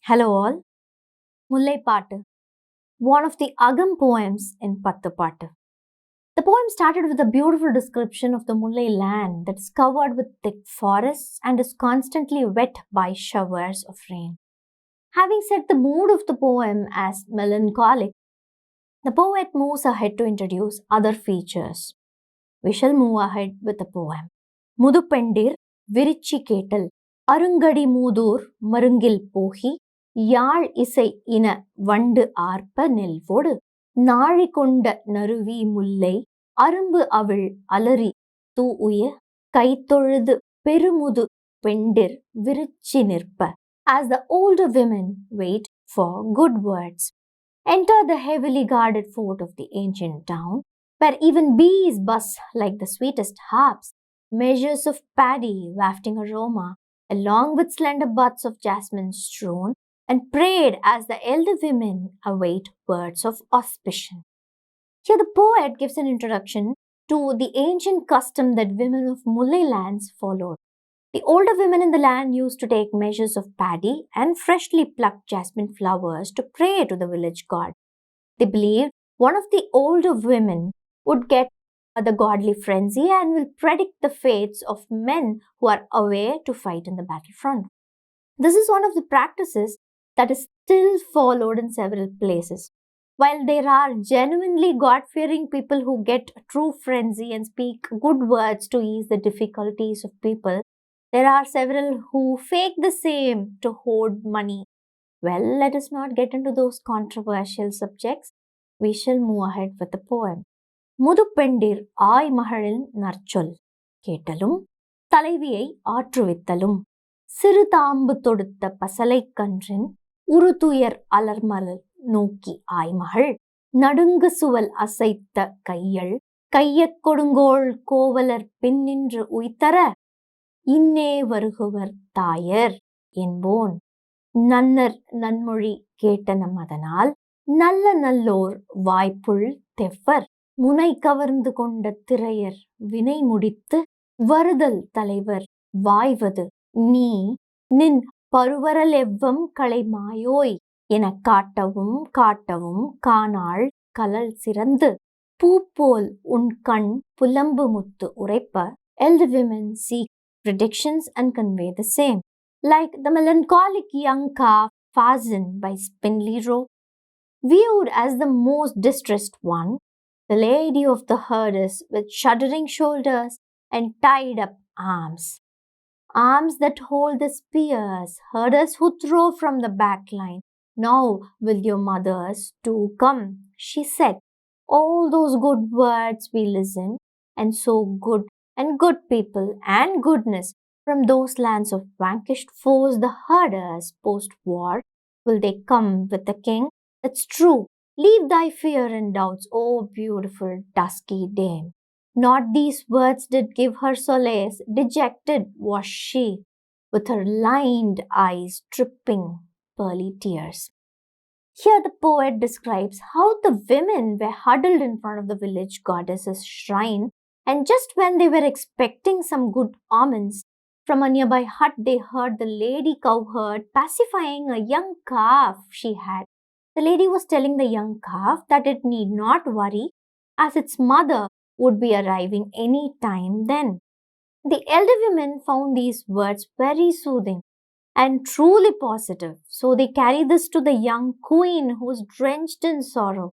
Hello all. Mullai Paatu, one of the Agam poems in Patthupaatu. The poem started with a beautiful description of the Mullai land that is covered with thick forests and is constantly wet by showers of rain. Having set the mood of the poem as melancholic, the poet moves ahead to introduce other features. We shall move ahead with the poem. Mudupendir Virichi Ketal Arungadi Mudur Marungil Pohi யாழ் இசை இன வண்டு ஆர்ப்ப நெல்வோடு நாழி கொண்ட நறுவி முல்லை அரும்பு அவிழ் அலறி தூஉய கைத்தொழுது பெருமுது பெண்டிர் விருச்சி நிற்ப. As the older women wait for good words, enter the heavily guarded fort of the ancient town, where even bees buzz like the sweetest harps, measures of paddy wafting aroma, along with slender buds of jasmine strewn, and prayed as the elder women await words of auspicion. Here the poet gives an introduction to the ancient custom that women of Mullai lands followed. The older women in the land used to take measures of paddy and freshly plucked jasmine flowers to pray to the village god. They believed one of the older women would get the godly frenzy and will predict the fates of men who are away to fight in the battlefront. This is one of the practices that is still followed in several places. While there are genuinely God-fearing people who get true frenzy and speak good words to ease the difficulties of people, there are several who fake the same to hoard money. Well, let us not get into those controversial subjects. We shall move ahead with the poem. முதுப்பெண்டிர் ஆய் மகளின் நற்சொல் கேட்டலும் தலைவியை ஆற்றுவித்தலும் சிறு தாம்பு தொடுத்த பசலைக் கன்றின் உருதுயர் அலர்மலர் நோக்கி ஆய்மகள் நடுங்கு சுவல் அசைத்த கையள் கையக் கொடுங்கோள் கோவலர் பின்னின்று உய்தர இன்னே வருகுவர் தாயர் என்போன் நன்னர் நன்மொழி கேட்டன மதனால் நல்ல நல்லோர் வாய்ப்புள் தெவ்வர் முனை கவர்ந்து கொண்ட திரையர் வினை முடித்து வருதல் தலைவர் வாய்வது நீ நின் பருவரல் எவ்வம் களை மாயோய் எனக் காட்டவும் காட்டவும் காணாள் கலல் சிறந்து பூப்போல் உன் கண் புலம்பு முத்து உரைப்ப. Elder women seek predictions and convey the same, like the melancholic young calf fastened by spindly rope. Viewed as the most distressed one, the lady of the herders with shuddering shoulders and tied up arms. Arms that hold the spears, herders who throw from the back line. Now will your mothers too come, she said. All those good words we listen, and so good and good people and goodness from those lands of vanquished foes, the herders post-war, will they come with the king? It's true. Leave thy fear and doubts, O beautiful dusky dame. Not these words did give her solace, dejected was she, with her lined eyes dripping pearly tears. Here the poet describes how the women were huddled in front of the village goddess's shrine, and just when they were expecting some good omens, from a nearby hut they heard the lady cowherd pacifying a young calf she had. The lady was telling the young calf that it need not worry, as its mother would be arriving any time then. The elder women found these words very soothing and truly positive, so they carried this to the young queen who was drenched in sorrow.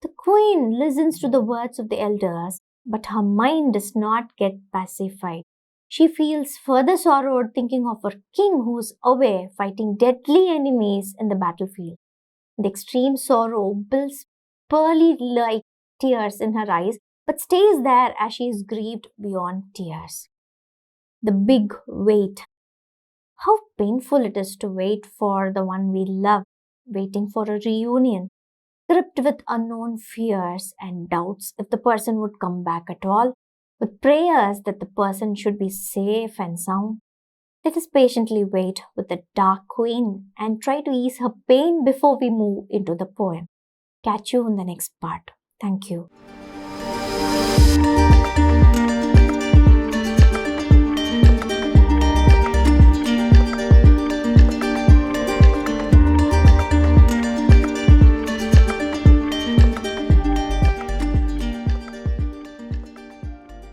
The queen listens to the words of the elders, but her mind does not get pacified. She feels further sorrowed thinking of her king who is away fighting deadly enemies in the battlefield. The extreme sorrow builds pearly-like tears in her eyes, but stays there as she is grieved beyond tears. The big wait. How painful it is to wait for the one we love, waiting for a reunion, gripped with unknown fears and doubts if the person would come back at all, with prayers that the person should be safe and sound. Let us patiently wait with the dark queen and try to ease her pain before we move into the poem. Catch you in the next part. Thank you.